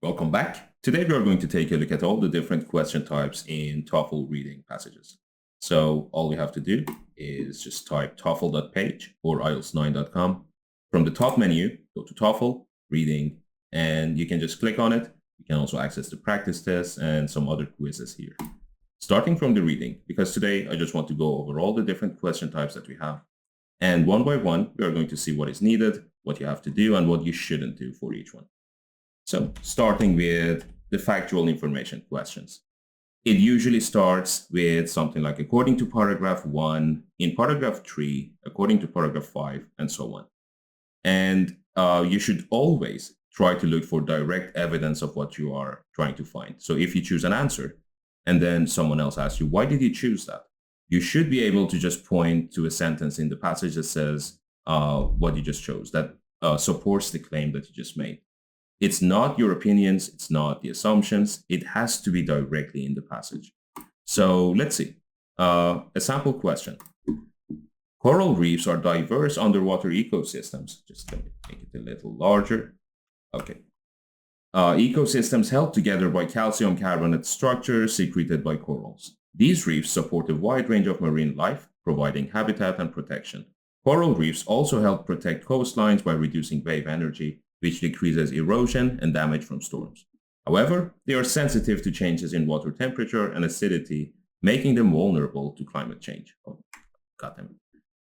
Welcome back. Today we are going to take a look at all the different question types in TOEFL reading passages. So all we have to do is just type TOEFL.page or IELTS9.com. From the top menu, go to TOEFL, reading, and you can just click on it. You can also access the practice tests and some other quizzes here. Starting from the reading, because today I just want to go over all the different question types that we have. And one by one, we are going to see what is needed, what you have to do, and what you shouldn't do for each one. So starting with the factual information questions. It usually starts with something like according to paragraph 1, in paragraph 3, according to paragraph 5, and so on. And you should always try to look for direct evidence of what you are trying to find. So if you choose an answer and then someone else asks you, why did you choose that? You should be able to just point to a sentence in the passage that says what you just chose, that supports the claim that you just made. It's not your opinions, it's not the assumptions, it has to be directly in the passage. So let's see. A sample question. Coral reefs are diverse underwater ecosystems. Just let me make it a little larger. Okay. Ecosystems held together by calcium carbonate structures secreted by corals. These reefs support a wide range of marine life, providing habitat and protection. Coral reefs also help protect coastlines by reducing wave energy, which decreases erosion and damage from storms. However, they are sensitive to changes in water temperature and acidity, making them vulnerable to climate change. Oh, goddamn.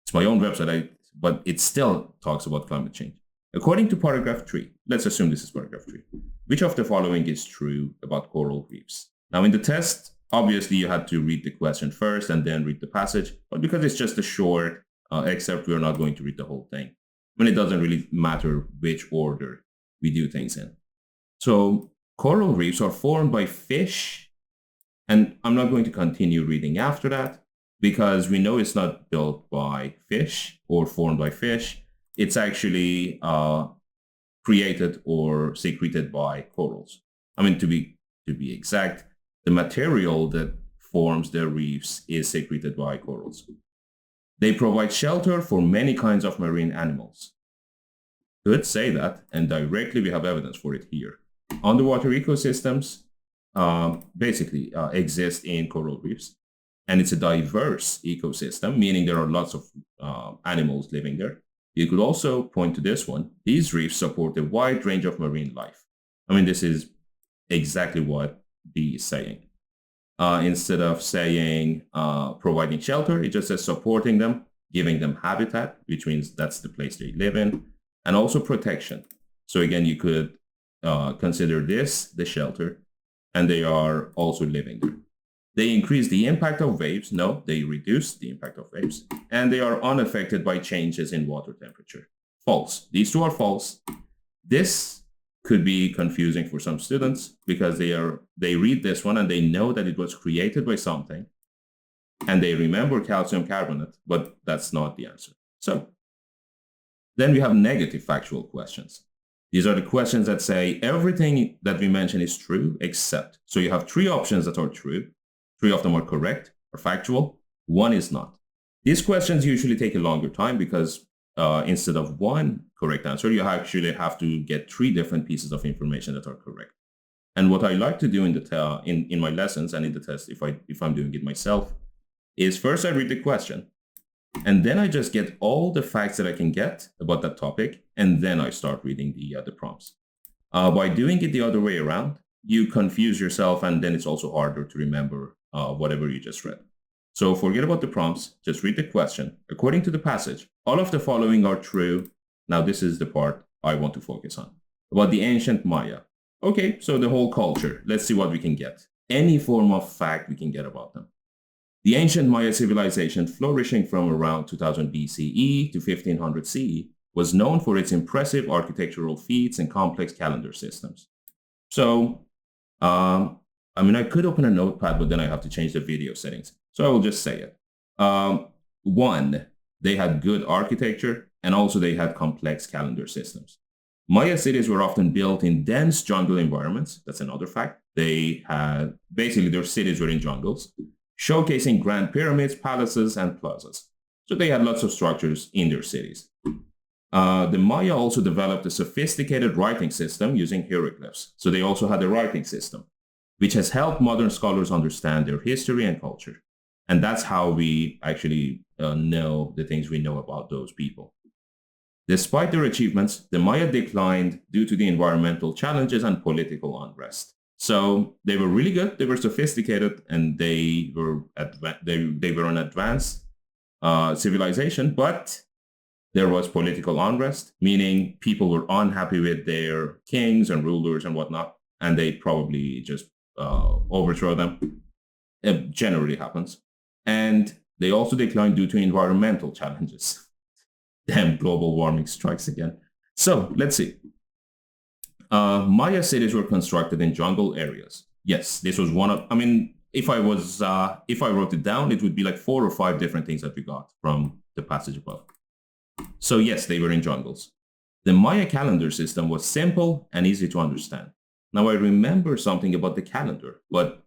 It's my own website, but it still talks about climate change. According to paragraph 3, let's assume this is paragraph 3, which of the following is true about coral reefs? Now in the test, obviously you had to read the question first and then read the passage, but because it's just a short excerpt, we're not going to read the whole thing. I mean, it doesn't really matter which order we do things in. So coral reefs are formed by fish, and I'm not going to continue reading after that because we know it's not built by fish or formed by fish. It's actually created or secreted by corals. I mean, to be exact, the material that forms the reefs is secreted by corals. They provide shelter for many kinds of marine animals. Could say that, and directly we have evidence for it here. Underwater ecosystems basically exist in coral reefs, and it's a diverse ecosystem, meaning there are lots of animals living there. You could also point to this one. These reefs support a wide range of marine life. I mean, this is exactly what B is saying. Instead of saying providing shelter, it just says supporting them, giving them habitat, which means that's the place they live in, and also protection. So again, you could consider this the shelter, and they are also living there. They increase the impact of waves. No, they reduce the impact of waves. And they are unaffected by changes in water temperature. False. These two are false. This could be confusing for some students because they read this one and they know that it was created by something and they remember calcium carbonate, but that's not the answer. So then we have negative factual questions. These are the questions that say everything that we mentioned is true except. So you have 3 options that are true. 3 of them are correct or factual. 1 is not. These questions usually take a longer time because instead of 1 correct answer, you actually have to get 3 different pieces of information that are correct. And what I like to do in my lessons and in the test, if I'm doing it myself, is first I read the question, and then I just get all the facts that I can get about that topic, and then I start reading the prompts. By doing it the other way around, you confuse yourself, and then it's also harder to remember whatever you just read. So forget about the prompts, just read the question. According to the passage, all of the following are true. Now this is the part I want to focus on. About the ancient Maya. Okay, so the whole culture. Let's see what we can get. Any form of fact we can get about them. The ancient Maya civilization, flourishing from around 2000 BCE to 1500 CE, was known for its impressive architectural feats and complex calendar systems. So, I mean, I could open a notepad, but then I have to change the video settings. So I will just say it. 1, they had good architecture, and also they had complex calendar systems. Maya cities were often built in dense jungle environments. That's another fact. They had, basically their cities were in jungles, showcasing grand pyramids, palaces, and plazas. So they had lots of structures in their cities. The Maya also developed a sophisticated writing system using hieroglyphs. So they also had a writing system, which has helped modern scholars understand their history and culture. And that's how we actually know the things we know about those people. Despite their achievements, the Maya declined due to the environmental challenges and political unrest. So they were really good, they were sophisticated, and they were an advanced civilization, but there was political unrest, meaning people were unhappy with their kings and rulers and whatnot, and they probably just overthrow them. It generally happens. And they also declined due to environmental challenges. Damn, global warming strikes again. So let's see. Maya cities were constructed in jungle areas. Yes, this was one of, I mean, if I wrote it down, it would be like 4 or 5 different things that we got from the passage above. So yes, they were in jungles. The Maya calendar system was simple and easy to understand. Now I remember something about the calendar, but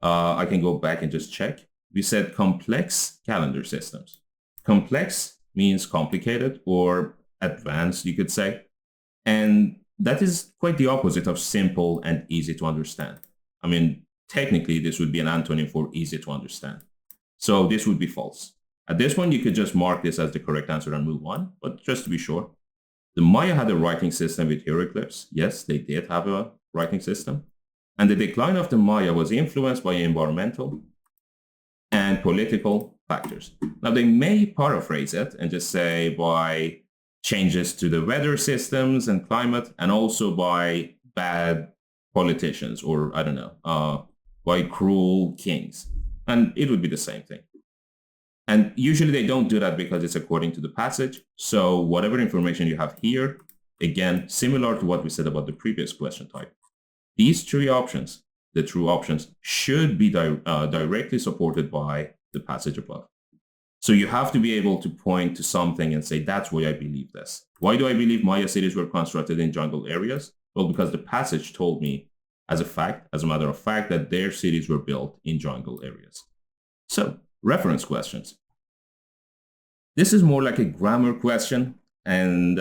I can go back and just check. We said complex calendar systems. Complex means complicated or advanced, you could say. And that is quite the opposite of simple and easy to understand. I mean, technically, this would be an antonym for easy to understand. So this would be false. At this point, you could just mark this as the correct answer and move on, but just to be sure. The Maya had a writing system with hieroglyphs. Yes, they did have a writing system. And the decline of the Maya was influenced by environmental and political factors. Now, they may paraphrase it and just say by changes to the weather systems and climate, and also by bad politicians, or I don't know, by cruel kings. And it would be the same thing. And usually they don't do that because it's according to the passage. So whatever information you have here, again, similar to what we said about the previous question type, these 3 options, the true options, should be directly supported by the passage above. So you have to be able to point to something and say, that's why I believe this. Why do I believe Maya cities were constructed in jungle areas? Well, because the passage told me as a matter of fact, that their cities were built in jungle areas. So, reference questions. This is more like a grammar question, and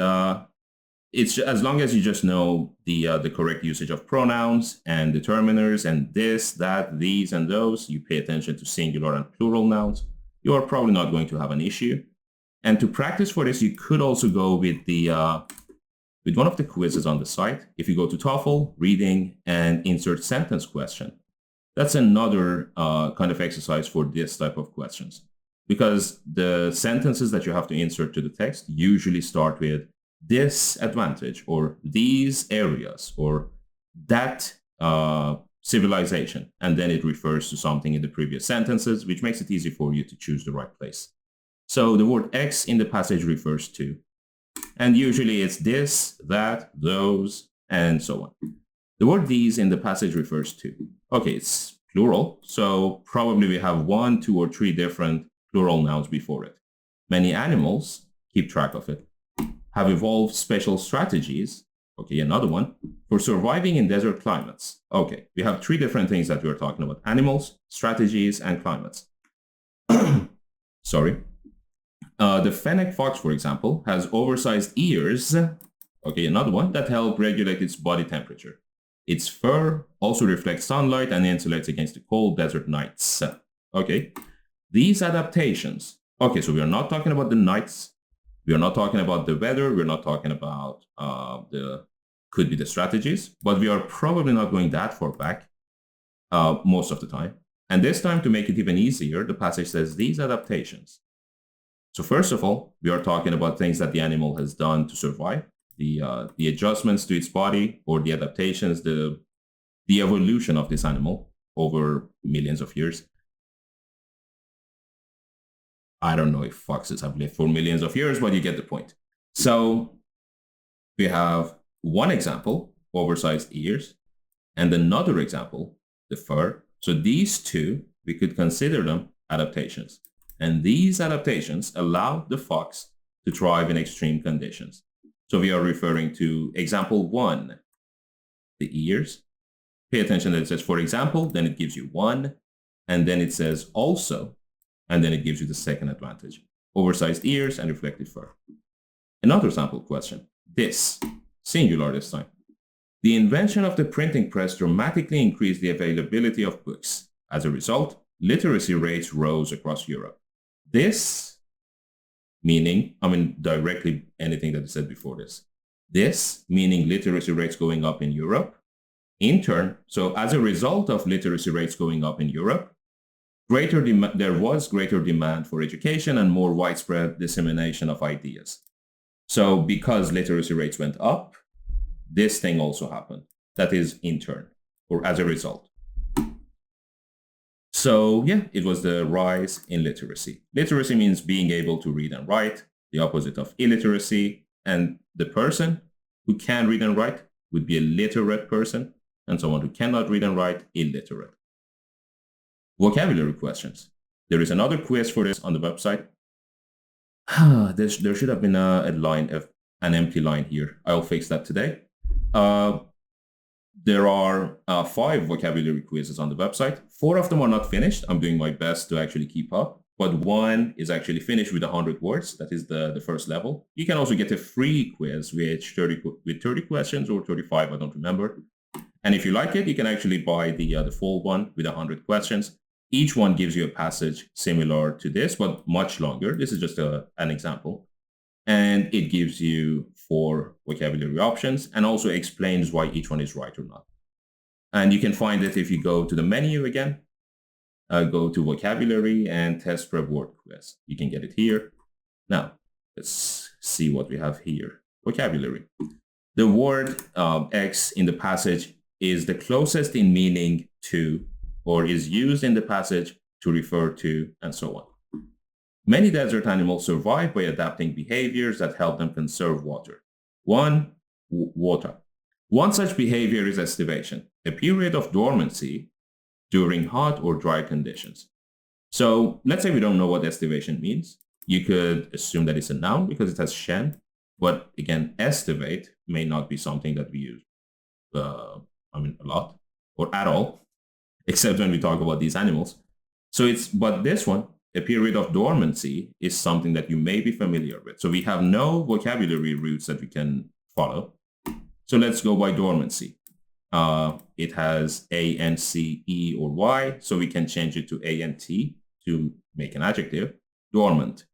it's as long as you just know the correct usage of pronouns and determiners and this, that, these, and those, you pay attention to singular and plural nouns, you are probably not going to have an issue. And to practice for this, you could also go with with one of the quizzes on the site. If you go to TOEFL Reading and Insert Sentence question, that's another kind of exercise for this type of questions, because the sentences that you have to insert to the text usually start with this advantage or these areas or that civilization, and then it refers to something in the previous sentences, which makes it easy for you to choose the right place. So the word X in the passage refers to, and usually it's this, that, those, and so on. The word these in the passage refers to, okay, it's plural, so probably we have 1, 2, or 3 different plural nouns before it. Many animals, keep track of it, have evolved special strategies, okay, another one, for surviving in desert climates. Okay, we have 3 different things that we're talking about: animals, strategies, and climates. Sorry. The fennec fox, for example, has oversized ears, okay, another one, that help regulate its body temperature. Its fur also reflects sunlight and insulates against the cold desert nights. Okay, these adaptations, okay, so we are not talking about the nights, we are not talking about the weather, we're not talking about could be the strategies, but we are probably not going that far back most of the time. And this time, to make it even easier, the passage says these adaptations. So first of all, we are talking about things that the animal has done to survive, the adjustments to its body, or the adaptations, the evolution of this animal over millions of years. I don't know if foxes have lived for millions of years, but you get the point. So we have one example, oversized ears, and another example, the fur. So these 2, we could consider them adaptations. And these adaptations allow the fox to thrive in extreme conditions. So we are referring to example 1, the ears. Pay attention that it says, for example, then it gives you 1, and then it says also, and then it gives you the second advantage: oversized ears and reflective fur. Another sample question. This, singular this time. The invention of the printing press dramatically increased the availability of books. As a result, literacy rates rose across Europe. This, meaning, directly anything that I said before this. This, meaning literacy rates going up in Europe. In turn, so as a result of literacy rates going up in Europe, there was greater demand for education and more widespread dissemination of ideas. So because literacy rates went up, this thing also happened. That is in turn, or as a result. So yeah, it was the rise in literacy. Literacy means being able to read and write, the opposite of illiteracy. And the person who can read and write would be a literate person, and someone who cannot read and write, illiterate. Vocabulary questions. There is another quiz for this on the website. There should have been an empty line here. I'll fix that today. There are 5 vocabulary quizzes on the website. 4 of them are not finished. I'm doing my best to actually keep up. But 1 is actually finished with 100 words. That is the first level. You can also get a free quiz with 30 questions or 35, I don't remember. And if you like it, you can actually buy the full one with 100 questions. Each one gives you a passage similar to this, but much longer. This is just an example. And it gives you 4 vocabulary options and also explains why each one is right or not. And you can find it if you go to the menu again, go to vocabulary and test prep word quiz. You can get it here. Now, let's see what we have here. Vocabulary. The word X in the passage is the closest in meaning to, or is used in the passage to refer to, and so on. Many desert animals survive by adapting behaviors that help them conserve water. Water. One such behavior is estivation, a period of dormancy during hot or dry conditions. So let's say we don't know what estivation means. You could assume that it's a noun because it has shen, but again, estivate may not be something that we use a lot or at all, except when we talk about these animals. But this one, a period of dormancy, is something that you may be familiar with. So we have no vocabulary roots that we can follow. So let's go by dormancy. It has A, N, C, E, or Y. So we can change it to A and T to make an adjective, dormant.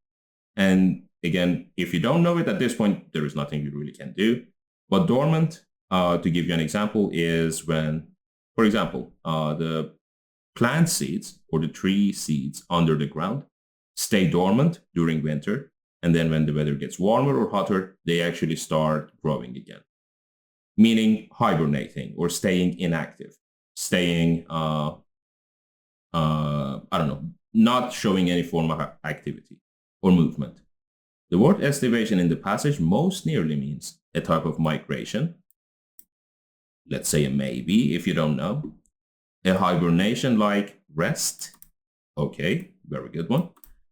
And again, if you don't know it at this point, there is nothing you really can do. But dormant, to give you an example, is when, for example, the plant seeds or the tree seeds under the ground stay dormant during winter. And then when the weather gets warmer or hotter, they actually start growing again. Meaning hibernating or staying inactive, staying, not showing any form of activity or movement. The word estivation in the passage most nearly means a type of migration. Let's say a maybe if you don't know. A hibernation like rest. Okay, very good one.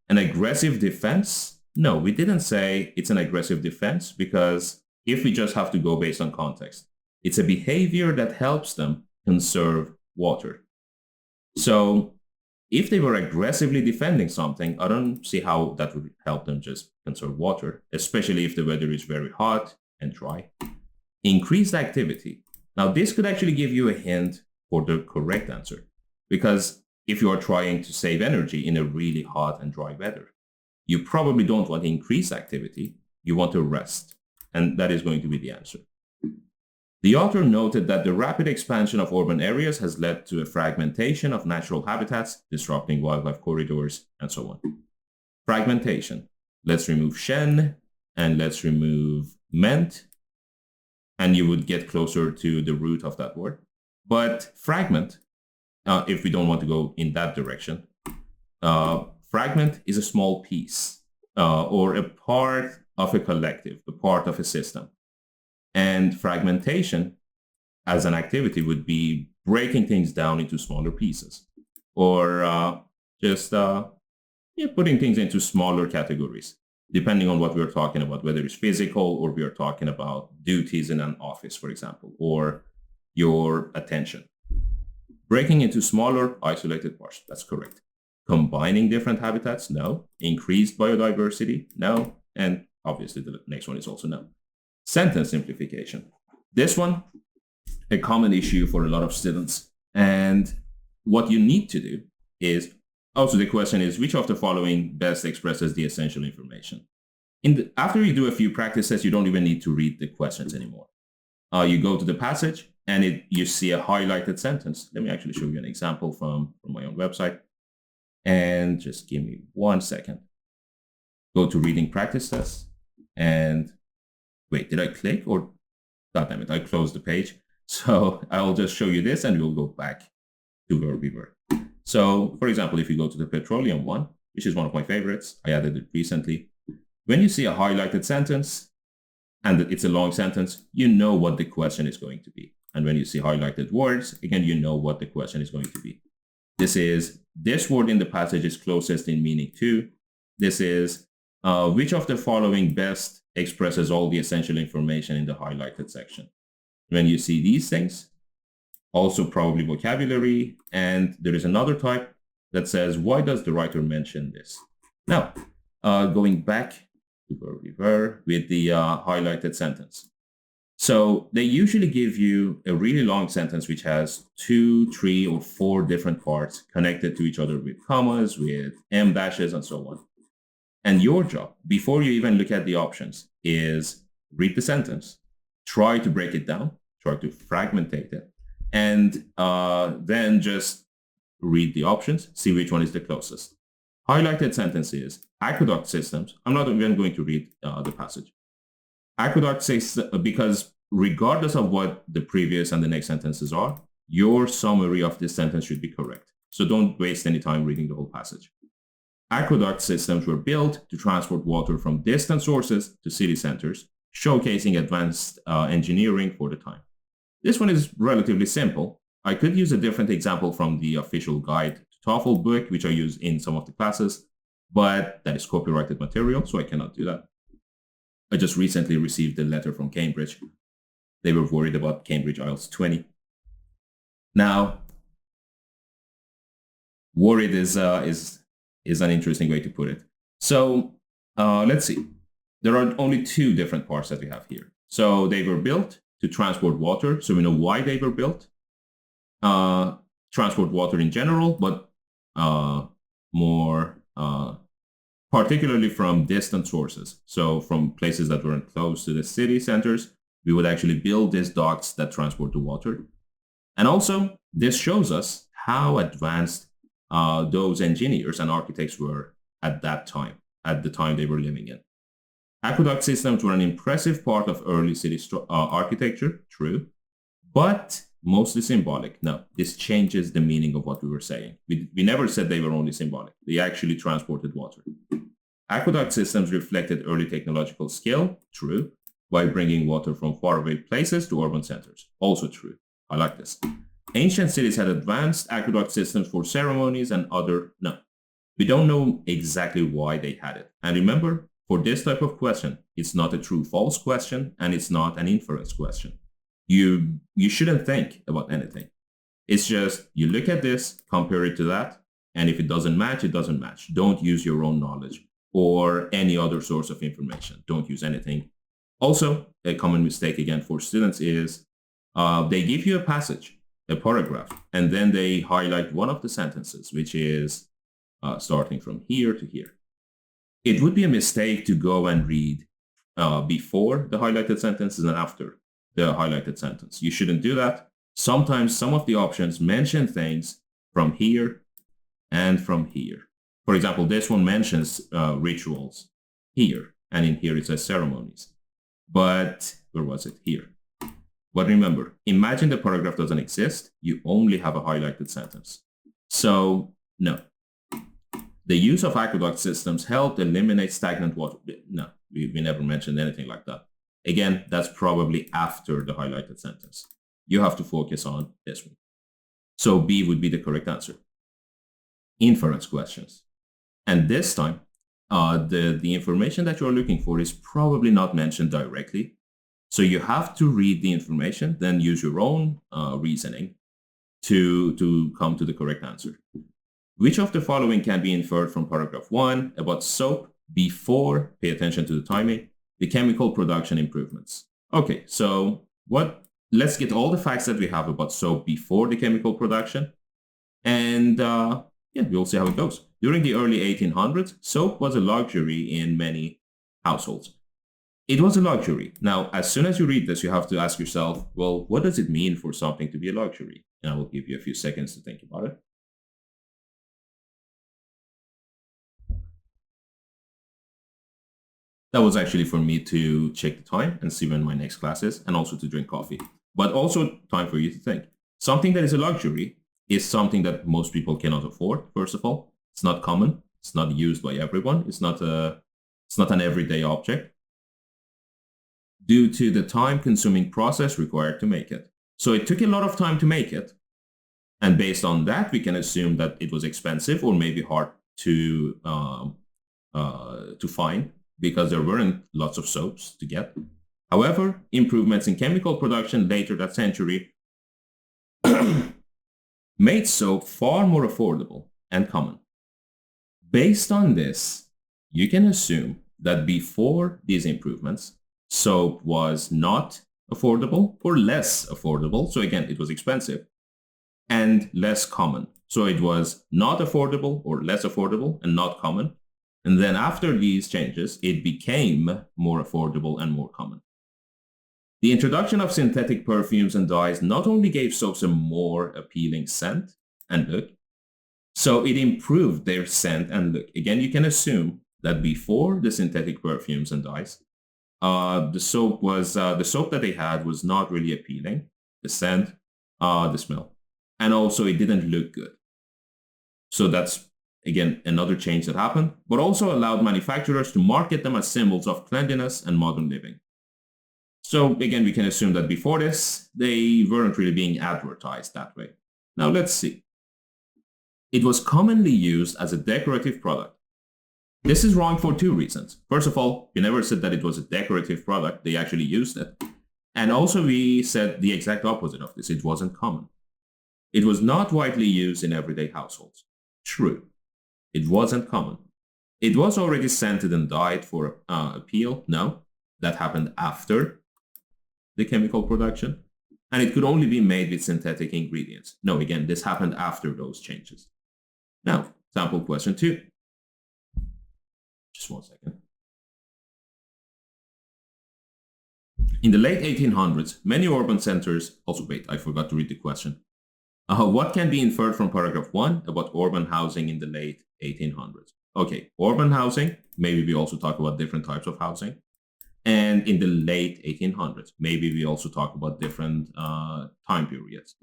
An aggressive defense. No, we didn't say it's an aggressive defense because if we just have to go based on context, it's a behavior that helps them conserve water. So if they were aggressively defending something, I don't see how that would help them just conserve water, especially if the weather is very hot and dry. Increased activity. Now, this could actually give you a hint for the correct answer, because if you are trying to save energy in a really hot and dry weather, you probably don't want increased activity, you want to rest, and that is going to be the answer. The author noted that the rapid expansion of urban areas has led to a fragmentation of natural habitats, disrupting wildlife corridors, and so on. Fragmentation. Let's remove shen, and let's remove ment, and you would get closer to the root of that word. But fragment, if we don't want to go in that direction, fragment is a small piece or a part of a collective, a part of a system. And fragmentation as an activity would be breaking things down into smaller pieces or putting things into smaller categories, depending on what we're talking about, whether it's physical or we are talking about duties in an office, for example, or your attention. Breaking into smaller, isolated parts, that's correct. Combining different habitats, no. Increased biodiversity, no. And obviously the next one is also no. Sentence simplification. This one, a common issue for a lot of students. And what you need to do is, also the question is, which of the following best expresses the essential information? After you do a few practices, you don't even need to read the questions anymore. You go to the passage and you see a highlighted sentence. Let me actually show you an example from my own website. And just give me 1 second. Go to reading practice test. And wait, did I click or, God damn it, I closed the page. So I'll just show you this and we'll go back to where we were. So for example, if you go to the petroleum one, which is one of my favorites, I added it recently. When you see a highlighted sentence and it's a long sentence, you know what the question is going to be. And when you see highlighted words, again, you know what the question is going to be. This word in the passage is closest in meaning to. This is which of the following best expresses all the essential information in the highlighted section. When you see these things, also probably vocabulary, and there is another type that says, why does the writer mention this? Now, going back to where we were with the highlighted sentence. So they usually give you a really long sentence which has 2, 3, or 4 different parts connected to each other with commas, with em dashes, and so on. And your job, before you even look at the options, is read the sentence, try to break it down, try to fragmentate it, and then just read the options, see which one is the closest. Highlighted sentences, aqueduct systems. I'm not even going to read the passage. Aqueduct says, because regardless of what the previous and the next sentences are, your summary of this sentence should be correct. So don't waste any time reading the whole passage. Aqueduct systems were built to transport water from distant sources to city centers, showcasing advanced engineering for the time. This one is relatively simple. I could use a different example from the official guide to TOEFL book, which I use in some of the classes, but that is copyrighted material, so I cannot do that. I just recently received a letter from Cambridge. They were worried about Cambridge IELTS 20. Now, worried is an interesting way to put it. So let's see. There are only 2 different parts that we have here. So they were built to transport water. So we know why they were built. Transport water in general, but more particularly from distant sources. So from places that weren't close to the city centers, we would actually build these docks that transport the water. And also, this shows us how advanced those engineers and architects were at that time, at the time they were living in. Aqueduct systems were an impressive part of early city architecture, true, but mostly symbolic. No, this changes the meaning of what we were saying. We never said they were only symbolic. They actually transported water. Aqueduct systems reflected early technological skill, true, by bringing water from faraway places to urban centers, also true. I like this. Ancient cities had advanced aqueduct systems for ceremonies and other, no. We don't know exactly why they had it. And remember, for this type of question, it's not a true-false question, and it's not an inference question. You shouldn't think about anything. It's just, you look at this, compare it to that, and if it doesn't match, it doesn't match. Don't use your own knowledge or any other source of information. Don't use anything. Also, a common mistake again for students is they give you a passage, a paragraph, and then they highlight one of the sentences, which is starting from here to here. It would be a mistake to go and read before the highlighted sentence and after the highlighted sentence. You shouldn't do that. Sometimes some of the options mention things from here and from here. For example, this one mentions rituals here, and in here it says ceremonies. But where was it? Here. But remember, imagine the paragraph doesn't exist. You only have a highlighted sentence. So no. The use of aqueduct systems helped eliminate stagnant water. No, we never mentioned anything like that. Again, that's probably after the highlighted sentence. You have to focus on this one. So B would be the correct answer. Inference questions. And this time, the information that you're looking for is probably not mentioned directly. So you have to read the information, then use your own reasoning to come to the correct answer. Which of the following can be inferred from paragraph 1 about soap before, pay attention to the timing, the chemical production improvements. Okay, so let's get all the facts that we have about soap before the chemical production. And yeah, we'll see how it goes. During the early 1800s, soap was a luxury in many households. It was a luxury. Now, as soon as you read this, you have to ask yourself, well, what does it mean for something to be a luxury? And I will give you a few seconds to think about it. That was actually for me to check the time and see when my next class is, and also to drink coffee. But also time for you to think. Something that is a luxury is something that most people cannot afford, first of all. It's not common. It's not used by everyone. It's not an everyday object due to the time-consuming process required to make it. So it took a lot of time to make it. And based on that, we can assume that it was expensive or maybe hard to find, because there weren't lots of soaps to get. However, improvements in chemical production later that century made soap far more affordable and common. Based on this, you can assume that before these improvements, soap was not affordable or less affordable. So again, it was expensive and less common. So it was not affordable or less affordable and not common. And then after these changes, it became more affordable and more common. The introduction of synthetic perfumes and dyes not only gave soaps a more appealing scent and look, so it improved their scent and look. Again, you can assume that before the synthetic perfumes and dyes, the soap that they had was not really appealing, the scent, the smell, and also it didn't look good. So that's, again, another change that happened, but also allowed manufacturers to market them as symbols of cleanliness and modern living. So again, we can assume that before this, they weren't really being advertised that way. Now let's see. It was commonly used as a decorative product. This is wrong for two reasons. First of all, we never said that it was a decorative product. They actually used it. And also we said the exact opposite of this. It wasn't common. It was not widely used in everyday households. True. It wasn't common. It was already scented and dyed for appeal. No, that happened after the chemical production. And it could only be made with synthetic ingredients. No, again, this happened after those changes. Now, sample question 2. Just 1 second. In the late 1800s, many urban centers, also wait, I forgot to read the question. What can be inferred from paragraph 1 about urban housing in the late 1800s? Okay, urban housing, maybe we also talk about different types of housing. And in the late 1800s, maybe we also talk about different time periods.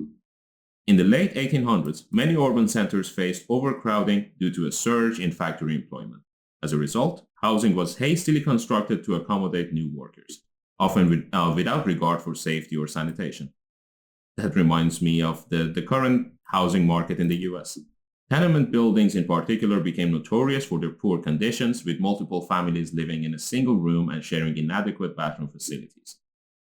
In the late 1800s, many urban centers faced overcrowding due to a surge in factory employment. As a result, housing was hastily constructed to accommodate new workers, often without regard for safety or sanitation. That reminds me of the current housing market in the US. Tenement buildings in particular became notorious for their poor conditions, with multiple families living in a single room and sharing inadequate bathroom facilities.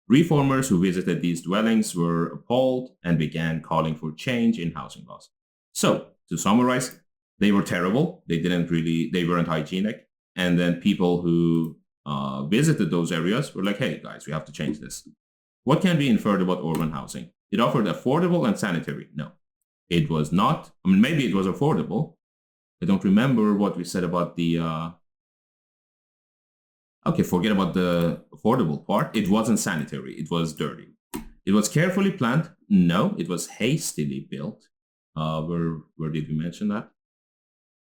Reformers who visited these dwellings were appalled and began calling for change in housing laws. So, to summarize, they were terrible. They weren't hygienic. And then people who visited those areas were like, hey guys, we have to change this. What can be inferred about urban housing? It offered affordable and sanitary. No, it was not. I mean, maybe it was affordable. I don't remember what we said about the... Okay, forget about the affordable part. It wasn't sanitary. It was dirty. It was carefully planned. No, it was hastily built. Where did we mention that?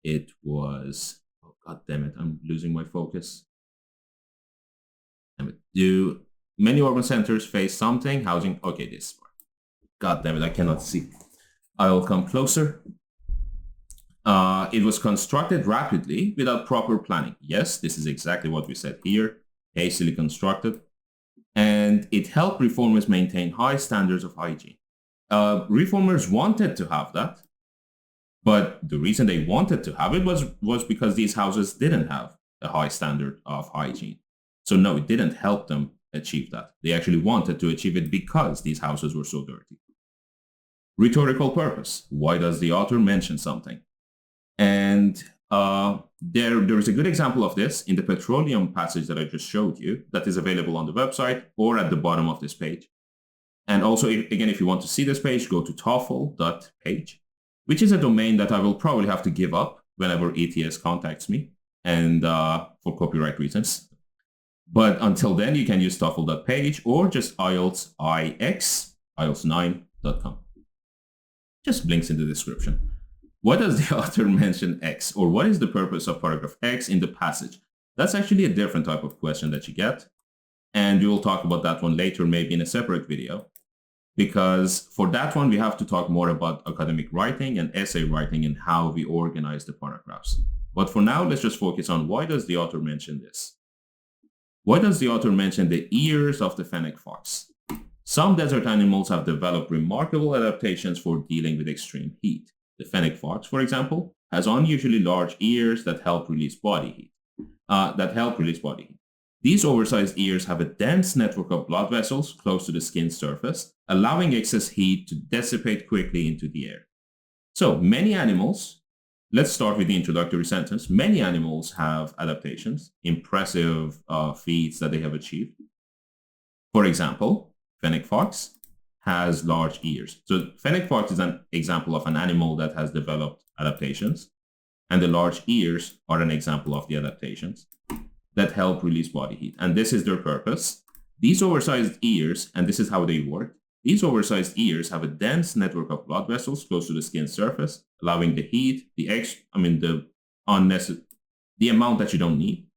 It was... Oh, God damn it. I'm losing my focus. Damn it. Do many urban centers face something? Housing... Okay, this part. God damn it. I cannot see. I'll come closer. It was constructed rapidly without proper planning. Yes, this is exactly what we said here. Hastily constructed. And it helped reformers maintain high standards of hygiene. Reformers wanted to have that. But the reason they wanted to have it was because these houses didn't have a high standard of hygiene. So no, it didn't help them achieve that. They actually wanted to achieve it because these houses were so dirty. Rhetorical purpose. Why does the author mention something? And there is a good example of this in the petroleum passage that I just showed you that is available on the website or at the bottom of this page. And also, again, if you want to see this page, go to TOEFL.page, which is a domain that I will probably have to give up whenever ETS contacts me and for copyright reasons. But until then, you can use TOEFL.page or just IELTSix, IELTS9.com. Just links in the description. What does the author mention X, or what is the purpose of paragraph X in the passage? That's actually a different type of question that you get. And we will talk about that one later, maybe in a separate video. Because for that one, we have to talk more about academic writing and essay writing and how we organize the paragraphs. But for now, let's just focus on why does the author mention this? Why does the author mention the ears of the fennec fox? Some desert animals have developed remarkable adaptations for dealing with extreme heat. The fennec fox, for example, has unusually large ears that help release body heat. These oversized ears have a dense network of blood vessels close to the skin surface, allowing excess heat to dissipate quickly into the air. So many animals, let's start with the introductory sentence. Many animals have adaptations, impressive feats that they have achieved. For example, fennec fox has large ears. So fennec fox is an example of an animal that has developed adaptations, and the large ears are an example of the adaptations that help release body heat. And this is their purpose. These oversized ears, and this is how they work, these oversized ears have a dense network of blood vessels close to the skin surface, allowing the heat, the amount that you don't need,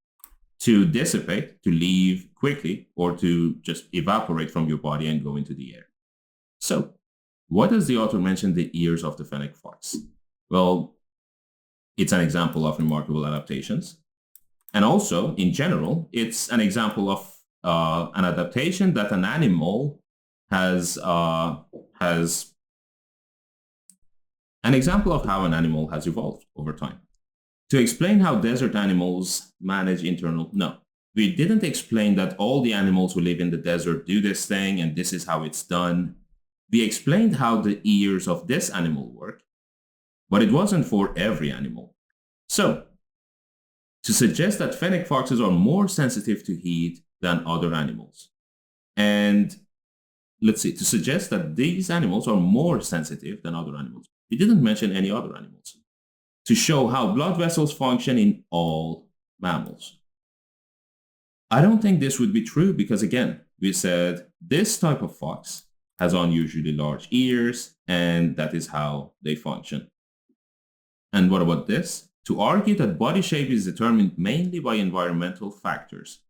to dissipate, to leave quickly, or to just evaporate from your body and go into the air. So, what does the author mention the ears of the fennec fox? Well, it's an example of remarkable adaptations. And also, in general, it's an example of an adaptation that an animal has an example of how an animal has evolved over time. To explain how desert animals manage we didn't explain that all the animals who live in the desert do this thing and this is how it's done. We explained how the ears of this animal work, but it wasn't for every animal. So, to suggest that fennec foxes are more sensitive to heat than other animals. And to suggest that these animals are more sensitive than other animals. We didn't mention any other animals. To show how blood vessels function in all mammals. I don't think this would be true because, again, we said this type of fox has unusually large ears and that is how they function. And what about this? To argue that body shape is determined mainly by environmental factors.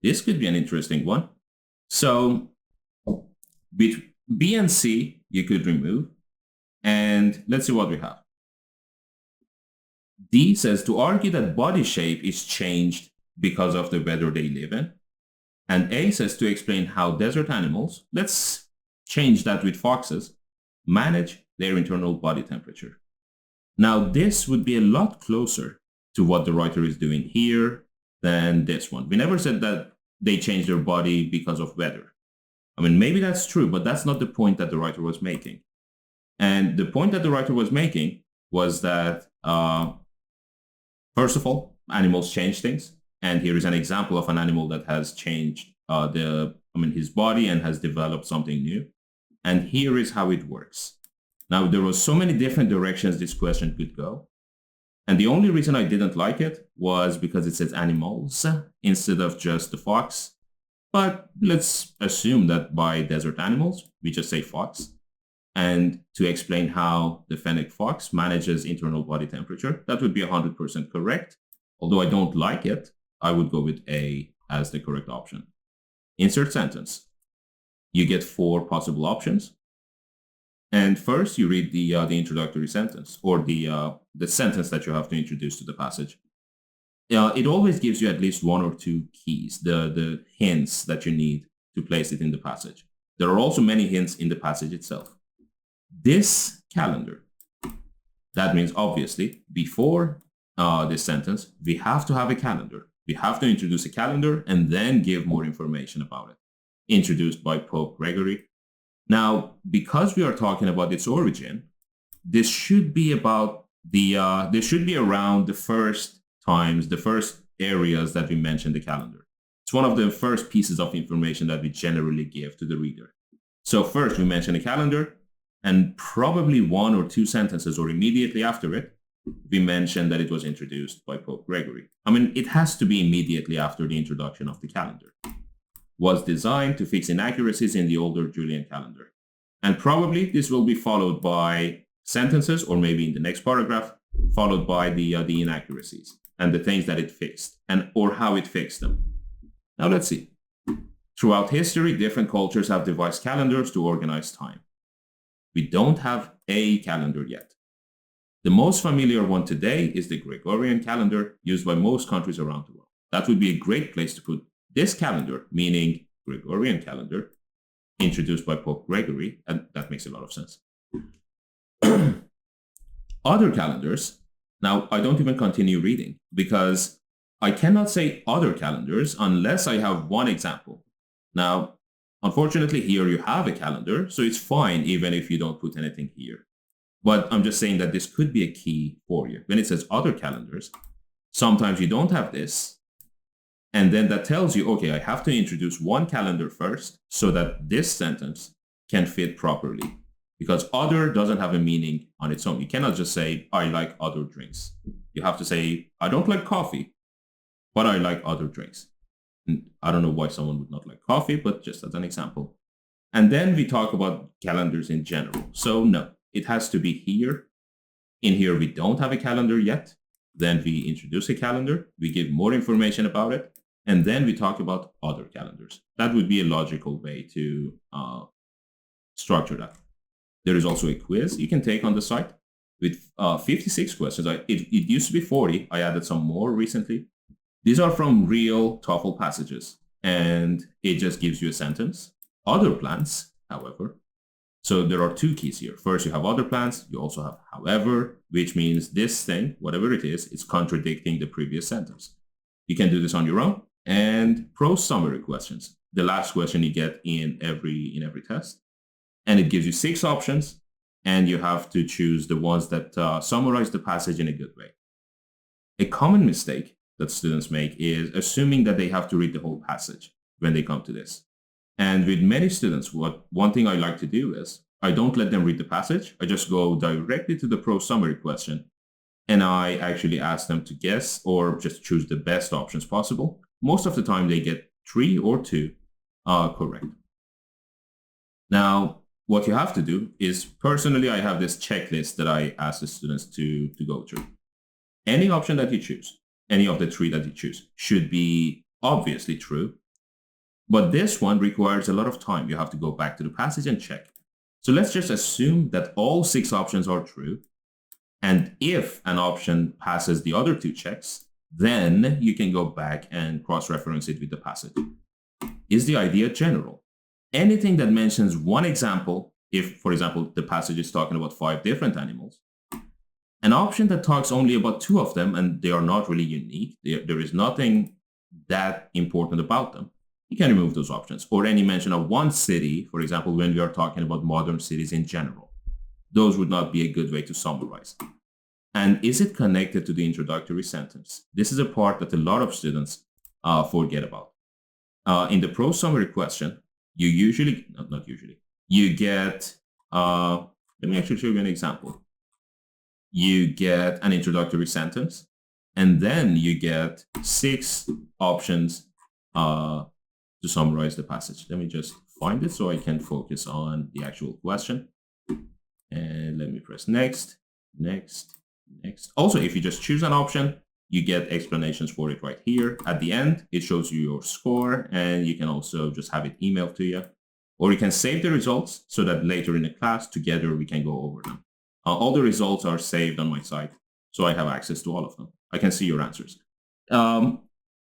This could be an interesting one. So, B and C you could remove, and let's see what we have. D says to argue that body shape is changed because of the weather they live in. And A says to explain how desert animals, let's change that with foxes, manage their internal body temperature. Now, this would be a lot closer to what the writer is doing here than this one. We never said that they change their body because of weather. I mean, maybe that's true, but that's not the point that the writer was making. And the point that the writer was making was that, first of all, animals change things. And here is an example of an animal that has changed his body and has developed something new. And here is how it works. Now, there were so many different directions this question could go. And the only reason I didn't like it was because it says animals instead of just the fox. But let's assume that by desert animals, we just say fox. And to explain how the fennec fox manages internal body temperature, that would be 100% correct. Although I don't like it, I would go with A as the correct option. Insert sentence. You get 4 possible options. And first, you read the introductory sentence, or the sentence that you have to introduce to the passage. It always gives you at least 1 or 2 keys, the hints that you need to place it in the passage. There are also many hints in the passage itself. This calendar. That means, obviously, before this sentence, we have to have a calendar. We have to introduce a calendar and then give more information about it. Introduced by Pope Gregory. Now, because we are talking about its origin, this should be about This should be around the first areas that we mentioned the calendar. It's one of the first pieces of information that we generally give to the reader. So first we mention the calendar, and probably one or two sentences or immediately after it, we mentioned that it was introduced by Pope Gregory. I mean, it has to be immediately after the introduction of the calendar. Was designed to fix inaccuracies in the older Julian calendar. And probably this will be followed by sentences, or maybe in the next paragraph, followed by the inaccuracies and the things that it fixed or how it fixed them. Now let's see. Throughout history, different cultures have devised calendars to organize time. We don't have a calendar yet. The most familiar one today is the Gregorian calendar used by most countries around the world. That would be a great place to put this calendar, meaning Gregorian calendar, introduced by Pope Gregory, and that makes a lot of sense. Other calendars, now I don't even continue reading because I cannot say other calendars unless I have one example. Now, unfortunately, here you have a calendar, so it's fine even if you don't put anything here. But I'm just saying that this could be a key for you. When it says other calendars, sometimes you don't have this. And then that tells you, okay, I have to introduce one calendar first so that this sentence can fit properly. Because other doesn't have a meaning on its own. You cannot just say, I like other drinks. You have to say, I don't like coffee, but I like other drinks. And I don't know why someone would not like coffee, but just as an example. And then we talk about calendars in general. So no, it has to be here. In here, we don't have a calendar yet. Then we introduce a calendar. We give more information about it. And then we talk about other calendars. That would be a logical way to structure that. There is also a quiz you can take on the site with 56 questions. It used to be 40. I added some more recently. These are from real TOEFL passages, and it just gives you a sentence. Other plans, however. So there are two keys here. First, you have other plans. You also have however, which means this thing, whatever it is contradicting the previous sentence. You can do this on your own. And prose summary questions. The last question you get in every test. And it gives you 6 options, and you have to choose the ones that summarize the passage in a good way. A common mistake that students make is assuming that they have to read the whole passage when they come to this. And with many students, one thing I like to do is I don't let them read the passage. I just go directly to the prose summary question, and I actually ask them to guess or just choose the best options possible. Most of the time, they get 3 or 2 correct. Now, what you have to do is, personally, I have this checklist that I ask the students to go through. Any option that you choose, any of the 3 that you choose, should be obviously true. But this one requires a lot of time. You have to go back to the passage and check. So let's just assume that all 6 options are true. And if an option passes the other 2 checks, then you can go back and cross-reference it with the passage. Is the idea general? Anything that mentions one example, if, for example, the passage is talking about 5 different animals, an option that talks only about 2 of them and they are not really unique, there is nothing that important about them, you can remove those options. Or any mention of one city, for example, when we are talking about modern cities in general. Those would not be a good way to summarize. And is it connected to the introductory sentence? This is a part that a lot of students forget about. In the prose summary question, you usually, not usually, you get, let me actually show you an example. You get an introductory sentence, and then you get 6 options to summarize the passage. Let me just find it so I can focus on the actual question. And let me press next, next, next. Also, if you just choose an option, you get explanations for it right here. At the end, it shows you your score, and you can also just have it emailed to you. Or you can save the results so that later in the class, together, we can go over them. All the results are saved on my site, so I have access to all of them. I can see your answers.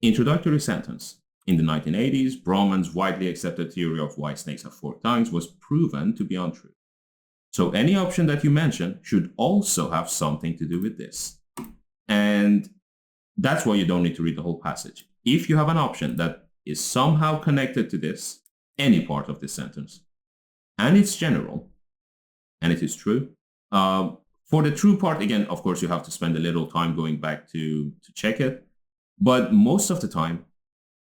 Introductory sentence. In the 1980s, Broman's widely accepted theory of why snakes have 4 tongues was proven to be untrue. So any option that you mention should also have something to do with this. And that's why you don't need to read the whole passage. If you have an option that is somehow connected to this, any part of this sentence, and it's general, and it is true, For the true part, again, of course, you have to spend a little time going back to check it. But most of the time,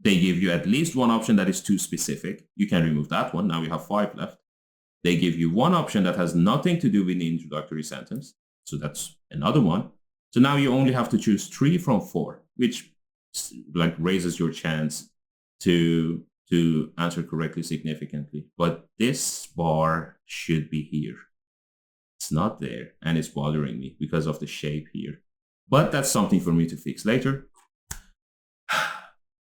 they give you at least one option that is too specific. You can remove that one. Now we have 5 left. They give you one option that has nothing to do with the introductory sentence. So that's another one. So now you only have to choose 3 from 4, which like raises your chance to answer correctly significantly. But this bar should be here. It's not there, and it's bothering me because of the shape here. But that's something for me to fix later.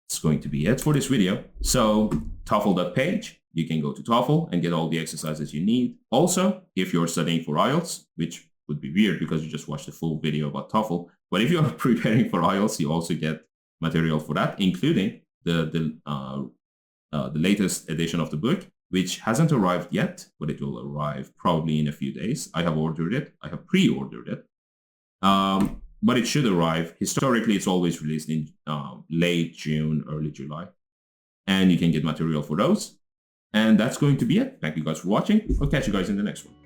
It's going to be it for this video. So TOEFL.page, you can go to TOEFL and get all the exercises you need. Also, if you're studying for IELTS, which would be weird because you just watched the full video about TOEFL, but if you're preparing for IELTS, you also get material for that, including the latest edition of the book, which hasn't arrived yet, but it will arrive probably in a few days. I have ordered it. I have pre-ordered it. But it should arrive. Historically, it's always released in late June, early July. And you can get material for those. And that's going to be it. Thank you guys for watching. I'll catch you guys in the next one.